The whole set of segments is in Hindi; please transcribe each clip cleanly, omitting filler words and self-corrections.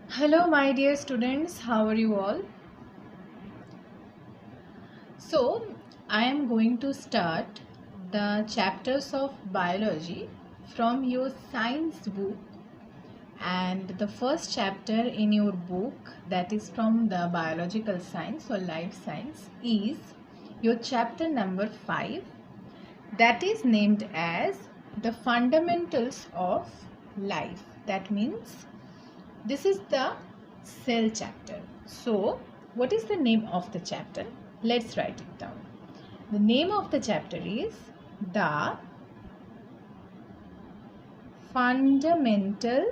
Hello, my dear students, how are you all? So, I am going to start the chapters of biology from your science book, and the first chapter in your book, that is from the biological science or life science, is your chapter number 5, that is named as the fundamentals of life. That means this is the cell chapter. So, what is the name of the chapter? Let's write it down. The name of the chapter is The Fundamental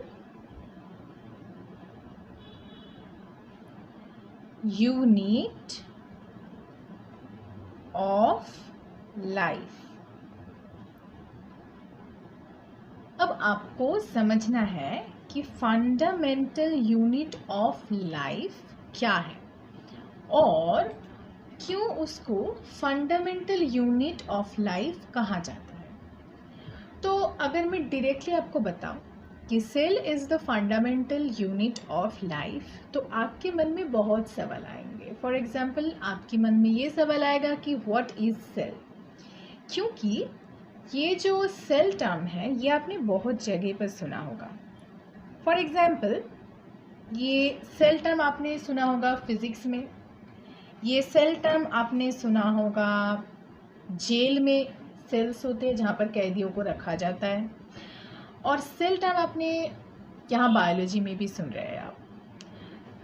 Unit of Life. अब आपको समझना है कि फंडामेंटल यूनिट ऑफ लाइफ क्या है और क्यों उसको फंडामेंटल यूनिट ऑफ लाइफ कहा जाता है। तो अगर मैं डायरेक्टली आपको बताऊं कि cell is the fundamental unit of life, तो आपके मन में बहुत सवाल आएंगे। फॉर एग्जांपल, आपके मन में ये सवाल आएगा कि व्हाट इज़ सेल, क्योंकि ये जो सेल टर्म है ये आपने बहुत जगह पर सुना होगा। फॉर एग्जांपल, ये सेल टर्म आपने सुना होगा फिजिक्स में, ये सेल टर्म आपने सुना होगा जेल में सेल्स होते हैं जहाँ पर कैदियों को रखा जाता है, और सेल टर्म आपने यहाँ बायोलॉजी में भी सुन रहे हैं आप।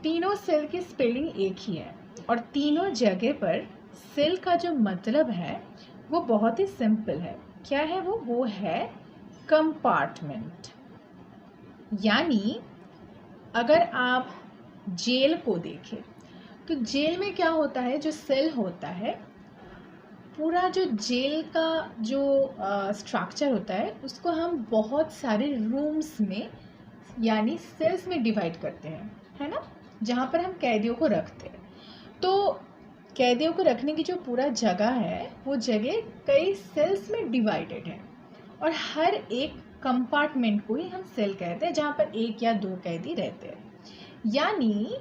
तीनों सेल की स्पेलिंग एक ही है और तीनों जगह पर सेल का जो मतलब है वो बहुत ही सिंपल है। क्या है वो है कंपार्टमेंट। यानी अगर आप जेल को देखें तो जेल में क्या होता है, जो सेल होता है, पूरा जो जेल का जो स्ट्रक्चर होता है उसको हम बहुत सारे रूम्स में यानी सेल्स में डिवाइड करते हैं, है ना, जहाँ पर हम कैदियों को रखते हैं। तो कैदियों को रखने की जो पूरा जगह है वो जगह कई सेल्स में डिवाइडेड है और हर एक कंपार्टमेंट को ही हम सेल कहते हैं जहाँ पर एक या दो कैदी रहते हैं। यानी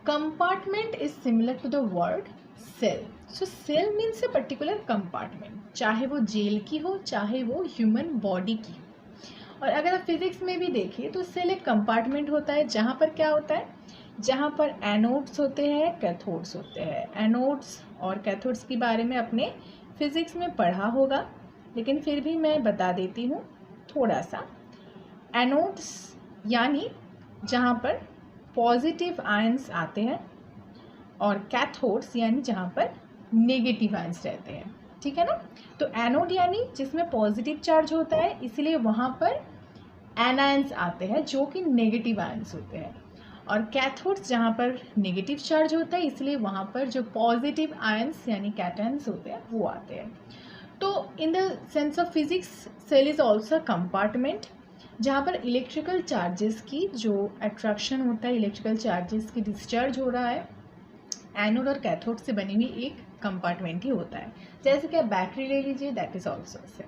compartment is similar to the word cell. So cell means a particular compartment, चाहे वो जेल की हो चाहे वो ह्यूमन बॉडी की हो। और अगर आप फिजिक्स में भी देखिए तो सेल एक कंपार्टमेंट होता है जहाँ पर क्या होता है, जहाँ पर एनोड्स होते हैं, कैथोड्स होते हैं। एनोड्स और कैथोड्स के बारे में अपने फिजिक्स में पढ़ा होगा, लेकिन फिर भी मैं बता देती हूँ थोड़ा सा। एनोड्स यानी जहाँ पर पॉजिटिव आयंस आते हैं और कैथोड्स यानी जहाँ पर नेगेटिव आयंस रहते हैं, ठीक है ना। तो एनोड यानी जिसमें पॉजिटिव चार्ज होता है, इसलिए वहाँ पर एनायंस आते हैं जो कि नेगेटिव आयंस होते हैं, और कैथोड्स जहाँ पर नेगेटिव चार्ज होता है इसलिए वहाँ पर जो पॉजिटिव आयंस यानी कैटायंस होते हैं वो आते हैं। तो in the sense of physics cell is also compartment जहाँ पर इलेक्ट्रिकल चार्जेस की जो अट्रैक्शन होता है, इलेक्ट्रिकल चार्जेस की डिस्चार्ज हो रहा है, एनोड और कैथोड से बनी हुई एक कंपार्टमेंट ही होता है। जैसे कि आप बैटरी ले लीजिए, दैट इज ऑल्सो सेल।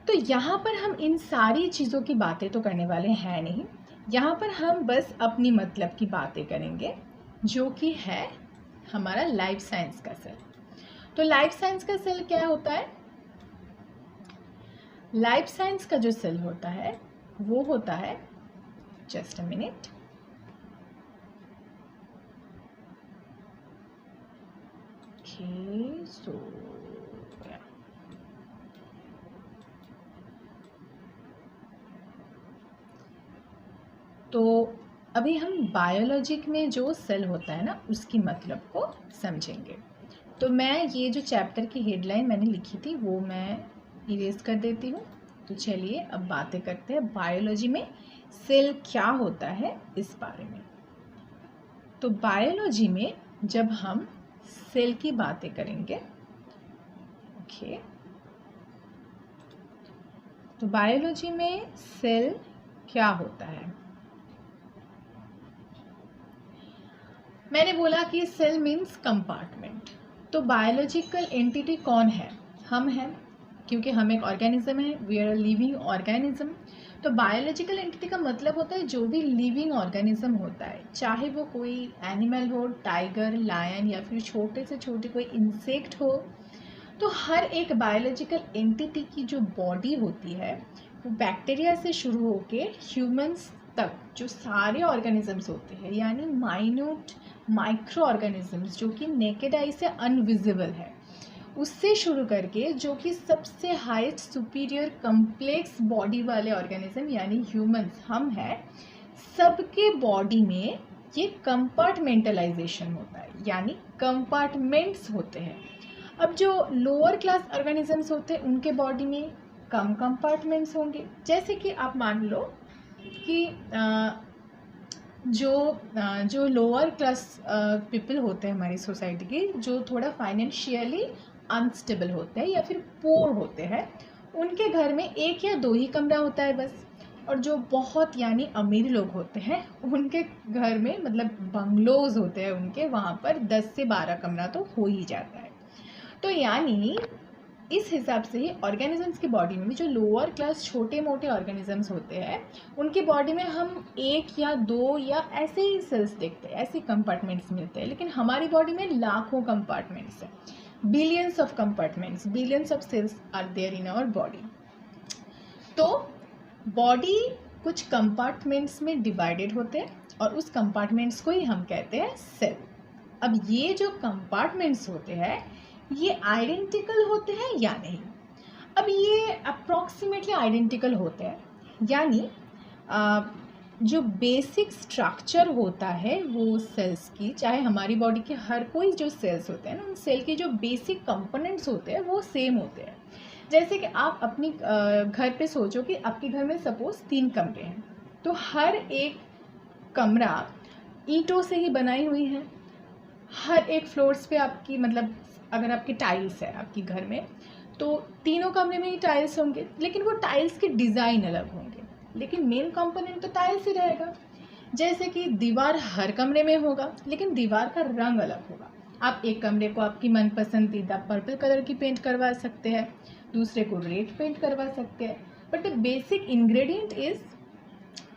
तो यहाँ पर हम इन सारी चीज़ों की बातें तो करने वाले हैं नहीं, यहाँ पर हम बस अपनी मतलब की बातें करेंगे जो कि है हमारा लाइफ साइंस का सेल। तो लाइफ साइंस का सेल क्या होता है? लाइफ साइंस का जो सेल होता है वो होता है, जस्ट अ मिनट, ओके, सो तो अभी हम बायोलॉजिक में जो सेल होता है ना उसकी मतलब को समझेंगे। तो मैं ये जो चैप्टर की हेडलाइन मैंने लिखी थी वो मैं इरेज कर देती हूँ। तो चलिए अब बातें करते हैं बायोलॉजी में सेल क्या होता है इस बारे में। तो बायोलॉजी में जब हम सेल की बातें करेंगे, ओके, तो बायोलॉजी में सेल क्या होता है? मैंने बोला कि सेल मीन्स कंपार्टमेंट। तो बायोलॉजिकल एंटिटी कौन है? हम हैं, क्योंकि हम एक ऑर्गेनिज्म है, we are a living organism. तो बायोलॉजिकल एंटिटी का मतलब होता है जो भी लिविंग ऑर्गेनिज्म होता है, चाहे वो कोई एनिमल हो, टाइगर, लायन या फिर छोटे से छोटे कोई इंसेक्ट हो। तो हर एक बायोलॉजिकल एंटिटी की जो बॉडी होती है वो बैक्टीरिया से शुरू होके ह्यूमंस तक जो सारे ऑर्गेनिजम्स होते हैं, यानी माइन्यूट माइक्रो ऑर्गेनिजम्स जो कि नेकेड आई से अनविजिबल है, उससे शुरू करके जो कि सबसे हाईएस्ट सुपीरियर कम्प्लेक्स बॉडी वाले ऑर्गेनिज्म यानी ह्यूमंस हम हैं, सबके बॉडी में ये कंपार्टमेंटलाइजेशन होता है, यानी कंपार्टमेंट्स होते हैं। अब जो लोअर क्लास ऑर्गेनिजम्स होते हैं उनके बॉडी में कम कंपार्टमेंट्स होंगे। जैसे कि आप मान लो कि जो लोअर क्लास पीपल होते हैं हमारी सोसाइटी के, जो थोड़ा फाइनेंशियली अनस्टेबल होते हैं या फिर पुअर होते हैं, उनके घर में एक या दो ही कमरा होता है बस। और जो बहुत यानी अमीर लोग होते हैं उनके घर में मतलब बंगलोज होते हैं उनके, वहाँ पर 10 से 12 कमरा तो हो ही जाता है। तो यानी इस हिसाब से ही ऑर्गेनिजम्स की बॉडी में भी जो लोअर क्लास छोटे मोटे ऑर्गेनिजम्स होते हैं उनकी बॉडी में हम एक या दो या ऐसे ही सेल्स देखते हैं, ऐसे कंपार्टमेंट्स मिलते हैं। लेकिन हमारी बॉडी में लाखों कंपार्टमेंट्स हैं, billions of compartments, billions of cells are there in our body. तो बॉडी कुछ कंपार्टमेंट्स में डिवाइडेड होते हैं और उस कंपार्टमेंट्स को ही हम कहते हैं सेल। अब ये जो कंपार्टमेंट्स होते हैं ये आइडेंटिकल होते हैं या नहीं? अब ये अप्रॉक्सीमेटली आइडेंटिकल होते हैं, यानी जो बेसिक स्ट्रक्चर होता है वो सेल्स की, चाहे हमारी बॉडी के हर कोई जो सेल्स होते हैं ना, उन सेल के जो बेसिक कंपोनेंट्स होते हैं वो सेम होते हैं। जैसे कि आप अपनी घर पे सोचो कि आपके घर में सपोज 3 कमरे हैं, तो हर एक कमरा ईंटों से ही बनाई हुई है। हर एक फ्लोर्स पे आपकी मतलब अगर आपकी टाइल्स है आपके घर में, तो तीनों कमरे में ही टाइल्स होंगे, लेकिन वो टाइल्स के डिज़ाइन अलग होंगे, लेकिन मेन कंपोनेंट तो टाइल्स ही रहेगा। जैसे कि दीवार हर कमरे में होगा लेकिन दीवार का रंग अलग होगा। आप एक कमरे को आपकी मनपसंदीदा पर्पल कलर की पेंट करवा सकते हैं, दूसरे को रेड पेंट करवा सकते हैं, but the basic ingredient is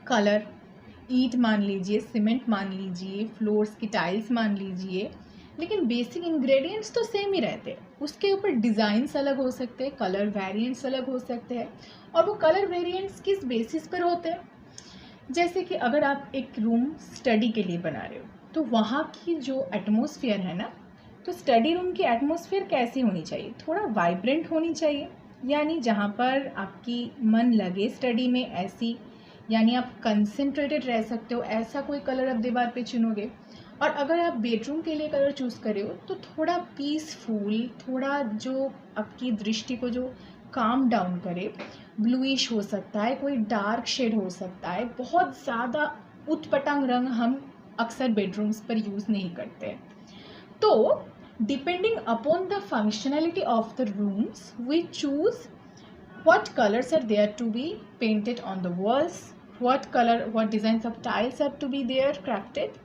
colour. ईंट मान लीजिए, सीमेंट मान लीजिए, फ्लोर्स की टाइल्स मान लीजिए, लेकिन बेसिक इंग्रेडिएंट्स तो सेम ही रहते हैं। उसके ऊपर डिज़ाइंस अलग हो सकते हैं, कलर वेरिएंट्स अलग हो सकते हैं। और वो कलर वेरिएंट्स किस बेसिस पर होते हैं? जैसे कि अगर आप एक रूम स्टडी के लिए बना रहे हो तो वहाँ की जो एटमॉस्फेयर है ना, तो स्टडी रूम की एटमॉस्फेयर कैसी होनी चाहिए? थोड़ा वाइब्रेंट होनी चाहिए, यानी जहाँ पर आपकी मन लगे स्टडी में, ऐसी यानी आप कंसंट्रेटेड रह सकते हो, ऐसा कोई कलर आप दीवार पे चुनोगे। और अगर आप बेडरूम के लिए कलर चूज़ करे हो तो थोड़ा पीसफुल, थोड़ा जो आपकी दृष्टि को जो काम डाउन करे, ब्लूइश हो सकता है, कोई डार्क शेड हो सकता है। बहुत ज़्यादा उटपटांग रंग हम अक्सर बेडरूम्स पर यूज़ नहीं करते। तो depending upon the functionality of the rooms we choose what colors are there to be painted on the walls, what designs of tiles are to be there crafted।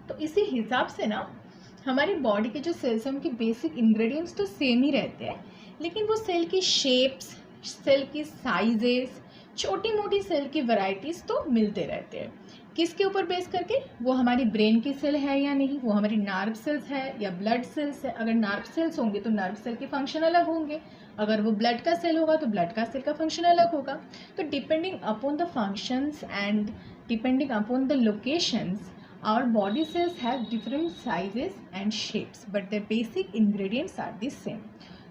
तो इसी हिसाब से ना हमारी बॉडी के जो सेल्स हैं उनके बेसिक इंग्रेडिएंट्स तो सेम ही रहते हैं, लेकिन वो सेल की शेप्स, सेल की साइजेस, छोटी मोटी सेल की वैरायटीज़ तो मिलते रहते हैं। किसके ऊपर बेस करके? वो हमारी ब्रेन की सेल है या नहीं, वो हमारी नर्व सेल्स है या ब्लड सेल्स है। अगर नर्व सेल्स होंगे तो नर्व सेल के फंक्शन अलग होंगे, अगर वो ब्लड का सेल होगा तो ब्लड का सेल का फंक्शन अलग होगा। तो depending upon the functions and depending upon the locations, our body cells have different sizes and shapes but their basic ingredients are the same।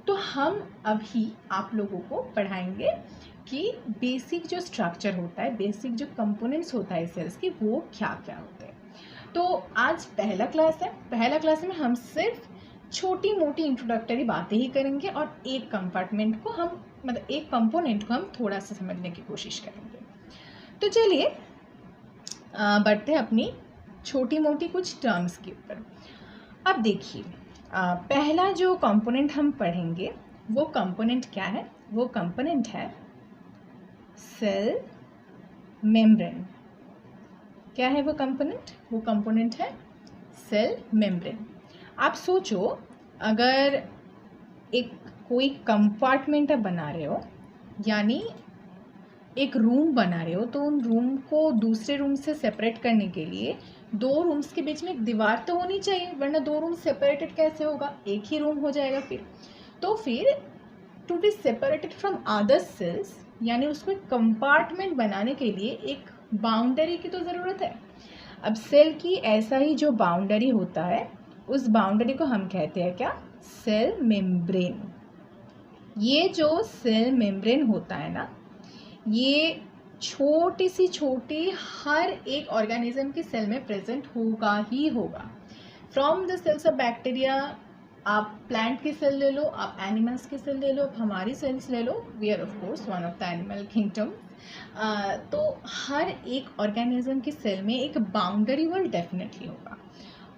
तो हम अभी आप लोगों को पढ़ाएंगे कि बेसिक जो स्ट्रक्चर होता है, बेसिक जो कंपोनेंट्स होता है सेल्स की, वो क्या क्या होते हैं। तो आज पहला क्लास है, पहला क्लास में हम सिर्फ छोटी मोटी इंट्रोडक्टरी बातें ही करेंगे और एक कंपार्टमेंट को हम मतलब एक कंपोनेंट को हम थोड़ा सा समझने की कोशिश करेंगे। तो चलिए बढ़ते हैं अपनी छोटी मोटी कुछ टर्म्स के ऊपर। अब देखिए पहला जो कंपोनेंट हम पढ़ेंगे वो कंपोनेंट क्या है? वो कंपोनेंट है सेल मेम्ब्रेन। क्या है वो कंपोनेंट? वो कंपोनेंट है सेल मेम्ब्रेन। आप सोचो अगर एक कोई कंपार्टमेंट आप बना रहे हो, यानी एक रूम बना रहे हो तो उन रूम को दूसरे रूम से सेपरेट करने के लिए 2 रूम्स के बीच में एक दीवार तो होनी चाहिए, वरना 2 रूम सेपरेटेड कैसे होगा, एक ही रूम हो जाएगा फिर। तो फिर to be separated from other cells, यानी उसको एक कंपार्टमेंट बनाने के लिए एक बाउंड्री की तो ज़रूरत है। अब सेल की ऐसा ही जो बाउंड्री होता है, उस बाउंड्री को हम कहते हैं क्या, सेल मेम्ब्रेन। ये जो सेल मेम्ब्रेन होता है ना, ये छोटी सी छोटी हर एक ऑर्गेनिज्म की सेल में प्रेजेंट होगा ही होगा। From the cells of bacteria, आप प्लांट की सेल ले लो, आप एनिमल्स की सेल ले लो, हमारी सेल्स ले लो, we are of course one of the animal kingdom. तो हर एक ऑर्गेनिज्म की सेल में एक बाउंड्री वॉल डेफिनेटली होगा।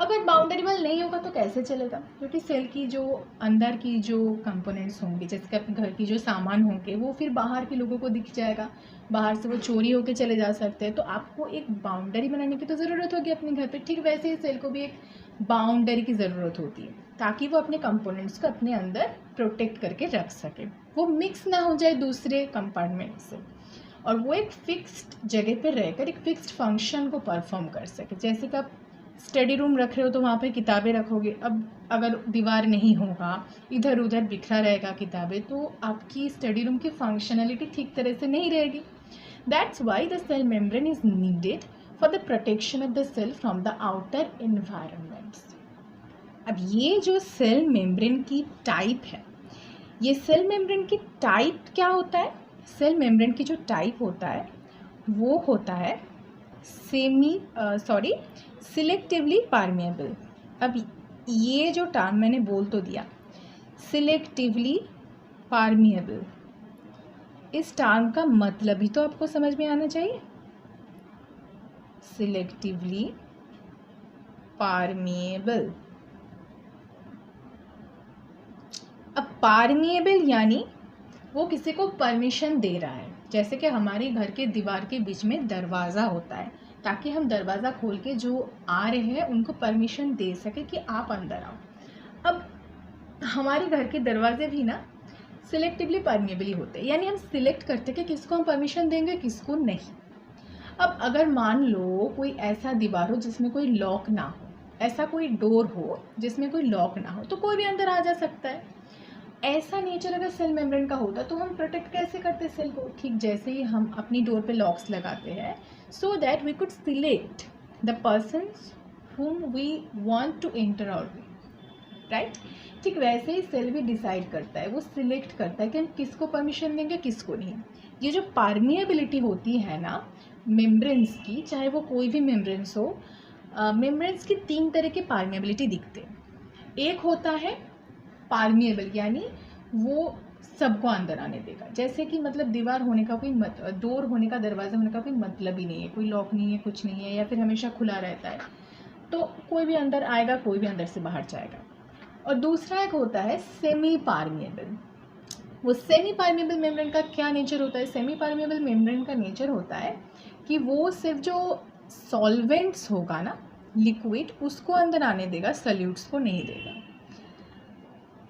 अगर बाउंड्री वॉल नहीं होगा तो कैसे चलेगा, क्योंकि सेल की जो अंदर की जो कंपोनेंट्स होंगे, जैसे कि अपने घर की जो सामान होंगे, वो फिर बाहर के लोगों को दिख जाएगा, बाहर से वो चोरी होके चले जा सकते हैं। तो आपको एक बाउंड्री बनाने की तो ज़रूरत होगी अपने घर पे। ठीक वैसे ही सेल को भी एक बाउंड्री की ज़रूरत होती है, ताकि वो अपने कंपोनेंट्स को अपने अंदर प्रोटेक्ट करके रख सके, वो मिक्स ना हो जाए दूसरे कंपार्टमेंट से, और वो एक फिक्स्ड जगह पे रहकर एक फिक्स्ड फंक्शन को परफॉर्म कर सके। जैसे कि आप स्टडी रूम रख रहे हो तो वहाँ पे किताबें रखोगे, अब अगर दीवार नहीं होगा, इधर उधर बिखरा रहेगा किताबें, तो आपकी स्टडी रूम की फंक्शनलिटी ठीक तरह से नहीं रहेगी। That's why the cell membrane is needed for the protection of the cell from the outer environments. अब ये जो सेल मेम्ब्रेन की टाइप है, ये सेल मेम्ब्रेन की टाइप क्या होता है, सेल मेम्ब्रेन की जो टाइप होता है वो होता है सिलेक्टिवली परमिएबल। अब ये जो टर्म मैंने बोल तो दिया, सिलेक्टिवली परमिएबल, इस टर्म का मतलब भी तो आपको समझ में आना चाहिए। सिलेक्टिवली परमिएबल, अब परमिएबल यानी वो किसी को परमिशन दे रहा है। जैसे कि हमारे घर के दीवार के बीच में दरवाज़ा होता है, ताकि हम दरवाज़ा खोल के जो आ रहे हैं उनको परमिशन दे सके कि आप अंदर आओ। अब हमारे घर के दरवाजे भी ना सिलेक्टिवली परमिएबल होते हैं, यानी हम सिलेक्ट करते हैं कि किसको हम परमिशन देंगे, किसको नहीं। अब अगर मान लो कोई ऐसा दीवार हो जिसमें कोई लॉक ना हो, ऐसा कोई डोर हो जिसमें कोई लॉक ना हो, तो कोई भी अंदर आ जा सकता है। ऐसा नेचर अगर सेल मेम्ब्रेन का होता तो हम प्रोटेक्ट कैसे करते सेल को, ठीक जैसे ही हम अपनी डोर पे लॉक्स लगाते हैं, so that we could select the persons whom we want to enter our way, right. ठीक वैसे ही सेल भी डिसाइड करता है, वो सिलेक्ट करता है कि हम किसको परमिशन देंगे, किसको नहीं। ये जो परमिएबिलिटी होती है ना मेम्ब्रेन्स की, चाहे वो कोई भी मेम्ब्रेन्स हो, मेम्ब्रेन्स की 3 तरह के परमिएबिलिटी दिखते हैं। एक होता है परमिएबल, यानी वो सबको अंदर आने देगा। जैसे कि मतलब दीवार होने का कोई डोर होने का, दरवाज़ा होने का कोई मतलब ही नहीं है, कोई लॉक नहीं है, कुछ नहीं है, या फिर हमेशा खुला रहता है, तो कोई भी अंदर आएगा, कोई भी अंदर से बाहर जाएगा। और दूसरा एक होता है सेमी परमिएबल। वो सेमी परमिएबल मेम्ब्रेन का क्या नेचर होता है, सेमी परमिएबल मेम्ब्रेन का नेचर होता है कि वो सिर्फ जो सॉल्वेंट्स होगा ना, लिक्विड, उसको अंदर आने देगा, सॉल्यूट्स को नहीं देगा।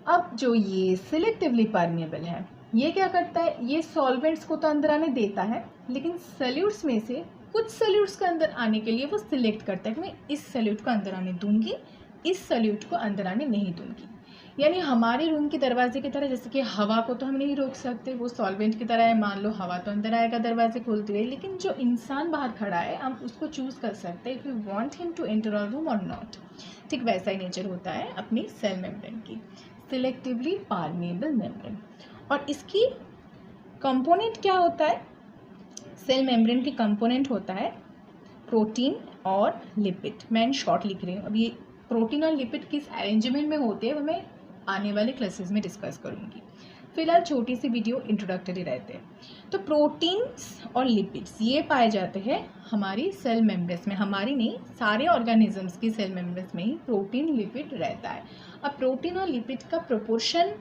अब जो ये सिलेक्टिवली परमिएबल है, ये क्या करता है, ये सॉल्वेंट्स को तो अंदर आने देता है, लेकिन सॉल्यूट्स में से कुछ सॉल्यूट्स के अंदर आने के लिए वो सिलेक्ट करता है कि मैं इस सॉल्यूट को अंदर आने दूंगी, इस सॉल्यूट को अंदर आने नहीं दूंगी। यानी हमारे रूम के दरवाजे की तरह, जैसे कि हवा को तो हम नहीं रोक सकते, वो सॉल्वेंट की तरह है, मान लो हवा तो अंदर आएगा दरवाजे खोलते हुए, लेकिन जो इंसान बाहर खड़ा है हम उसको चूज़ कर सकते हैं if you want him to enter our room और नॉट। ठीक वैसा ही नेचर होता है अपनी सेल मेम्ब्रेन की, सिलेक्टिवली परमिएबल मेम्ब्रेन। और इसकी कंपोनेंट क्या होता है, सेल मेम्ब्रेन की कंपोनेंट होता है प्रोटीन और लिपिड। मैं शॉर्ट लिख रही हूँ, अब ये प्रोटीन और लिपिड किस अरेंजमेंट में होते हैं वो मैं आने वाले क्लासेस में डिस्कस करूँगी। फिलहाल छोटी सी वीडियो इंट्रोडक्टरी रहते हैं। तो प्रोटीन्स और लिपिड्स ये पाए जाते हैं हमारी सेल मेम्ब्रेन्स में, हमारी नहीं, सारे ऑर्गेनिजम्स की सेल मेम्ब्रेन्स में ही प्रोटीन लिपिड रहता है। अब प्रोटीन और लिपिड का प्रोपोर्शन,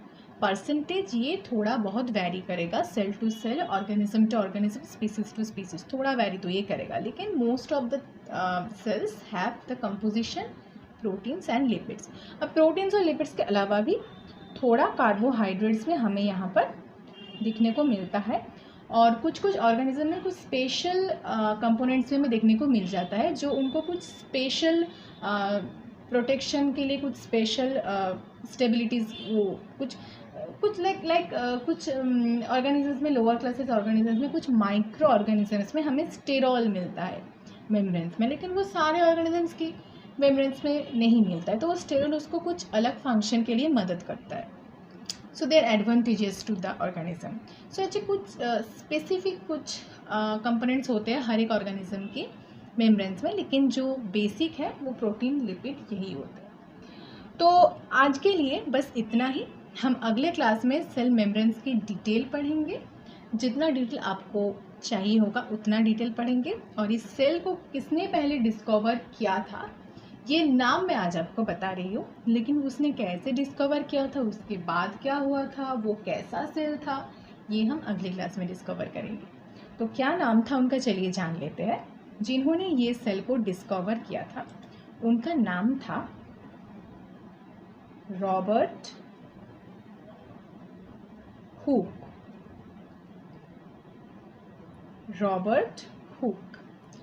परसेंटेज, ये थोड़ा बहुत वैरी करेगा, cell to cell, organism to organism, species to species, थोड़ा वैरी तो ये करेगा, लेकिन most of the cells have the composition proteins and lipids. अब प्रोटीन्स और लिपिड्स के अलावा भी थोड़ा कार्बोहाइड्रेट्स में हमें यहाँ पर दिखने को मिलता है, और कुछ कुछ ऑर्गेनिज्म में कुछ स्पेशल कंपोनेंट्स में देखने को मिल जाता है, जो उनको कुछ स्पेशल प्रोटेक्शन के लिए, कुछ स्पेशल स्टेबिलिटीज़, वो कुछ कुछ कुछ ऑर्गेनिजम्स में, लोअर क्लासेस ऑर्गेनिजम्स में, कुछ माइक्रो ऑर्गेनिजम्स में हमें स्टेरॉल मिलता है मेम्ब्रेन्स में, लेकिन वो सारे ऑर्गेनिजम्स की मेम्ब्रेन्स में नहीं मिलता है। तो वो स्टेरॉल उसको कुछ अलग फंक्शन के लिए मदद करता है। So there advantages to the organism. So ऐसे कुछ स्पेसिफिक कुछ कंपोनेंट्स होते हैं हर एक ऑर्गेनिज्म के मेम्ब्रेन्स में, लेकिन जो बेसिक है वो प्रोटीन, लिपिड यही होते हैं। तो आज के लिए बस इतना ही। हम अगले क्लास में सेल मेम्ब्रेन्स की डिटेल पढ़ेंगे। जितना डिटेल आपको चाहिए होगा उतना डिटेल पढ़ेंगे। और इस सेल को किसने पहले डिस्कवर किया था, ये नाम मैं आज आपको बता रही हूँ, लेकिन उसने कैसे डिस्कवर किया था, उसके बाद क्या हुआ था, वो कैसा सेल था, ये हम अगली क्लास में डिस्कवर करेंगे। तो क्या नाम था उनका, चलिए जान लेते हैं। जिन्होंने ये सेल को डिस्कवर किया था उनका नाम था रॉबर्ट हुक। Robert Hooke.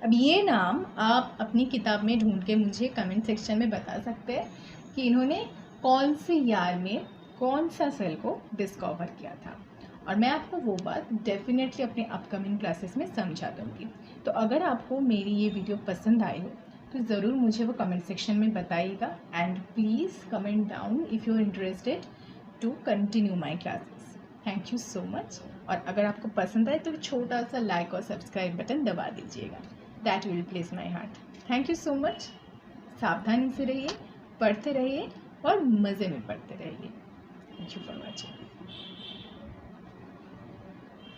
अब ये नाम आप अपनी किताब में ढूंढ के मुझे कमेंट सेक्शन में बता सकते हैं कि इन्होंने कौन से ईयर में कौन सा सेल को डिस्कवर किया था, और मैं आपको वो बात डेफिनेटली अपने अपकमिंग क्लासेस में समझा दूँगी। तो अगर आपको मेरी ये वीडियो पसंद आई हो तो ज़रूर मुझे वो कमेंट सेक्शन में बताइएगा, and please comment down if you are interested to continue my classes. Thank you so much. और अगर आपको पसंद आए तो छोटा सा लाइक और सब्सक्राइब बटन दबा दीजिएगा। That will place my heart. Thank you so much. सावधानी से रहिए, पढ़ते रहिए और मज़े में पढ़ते रहिए। Thank you for watching.